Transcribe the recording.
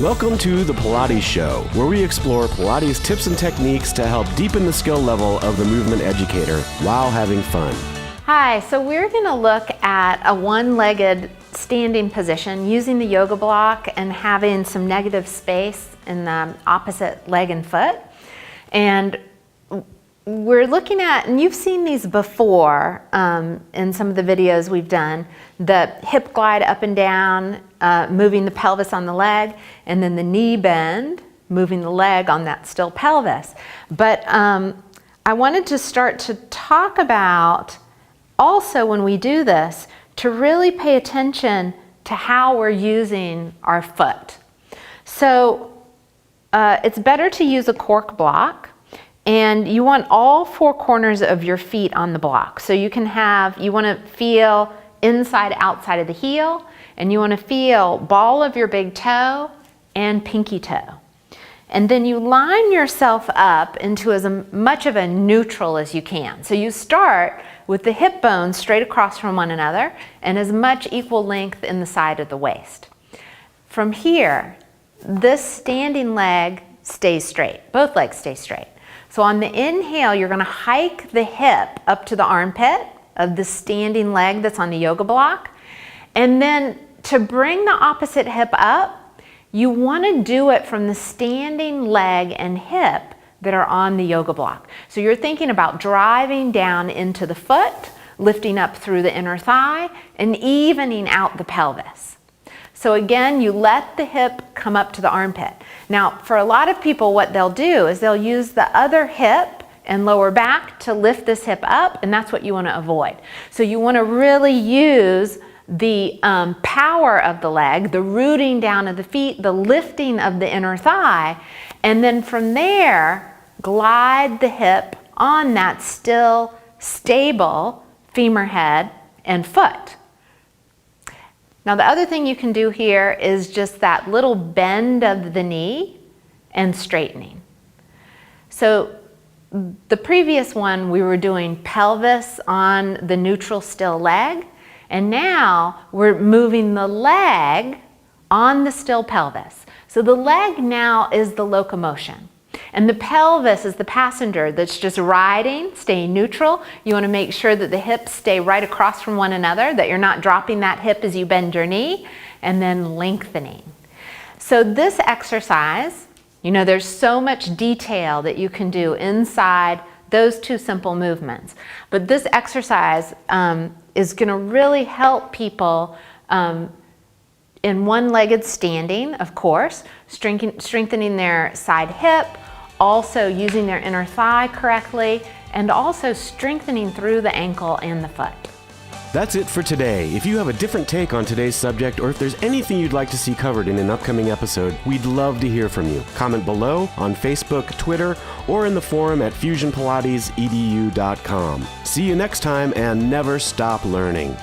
Welcome to the Pilates Show, where we explore Pilates tips and techniques to help deepen the skill level of the movement educator while having fun. Hi, so we're going to look at a one-legged standing position using the yoga block and having some negative space in the opposite leg and foot. And we're looking at, and you've seen these before in some of the videos we've done, the hip glide up and down, moving the pelvis on the leg, and then the knee bend, moving the leg on that still pelvis. But I wanted to start to talk about also when we do this, to really pay attention to how we're using our foot. So it's better to use a cork block, and you want all four corners of your feet on the block. So you want to feel inside, outside of the heel, and you want to feel ball of your big toe and pinky toe. And then you line yourself up into as much of a neutral as you can. So you start with the hip bones straight across from one another and as much equal length in the side of the waist. From here, this standing leg stays straight. Both legs stay straight. So on the inhale, you're going to hike the hip up to the armpit of the standing leg that's on the yoga block. And then to bring the opposite hip up, you want to do it from the standing leg and hip that are on the yoga block. So you're thinking about driving down into the foot, lifting up through the inner thigh, and evening out the pelvis. So again, you let the hip come up to the armpit. Now, for a lot of people, what they'll do is they'll use the other hip and lower back to lift this hip up, and that's what you want to avoid. So you want to really use the power of the leg, the rooting down of the feet, the lifting of the inner thigh, and then from there, glide the hip on that still stable femur head and foot. Now the other thing you can do here is just that little bend of the knee and straightening. So the previous one we were doing pelvis on the neutral still leg, and now we're moving the leg on the still pelvis. So the leg now is the locomotion, and the pelvis is the passenger that's just riding, staying neutral. You want to make sure that the hips stay right across from one another, that you're not dropping that hip as you bend your knee, and then lengthening. So this exercise, you know, there's so much detail that you can do inside those two simple movements. But this exercise is going to really help people in one-legged standing, of course, strengthening their side hip, also using their inner thigh correctly, and also strengthening through the ankle and the foot. That's it for today. If you have a different take on today's subject, or if there's anything you'd like to see covered in an upcoming episode, we'd love to hear from you. Comment below on Facebook, Twitter, or in the forum at fusionpilatesedu.com. See you next time, and never stop learning.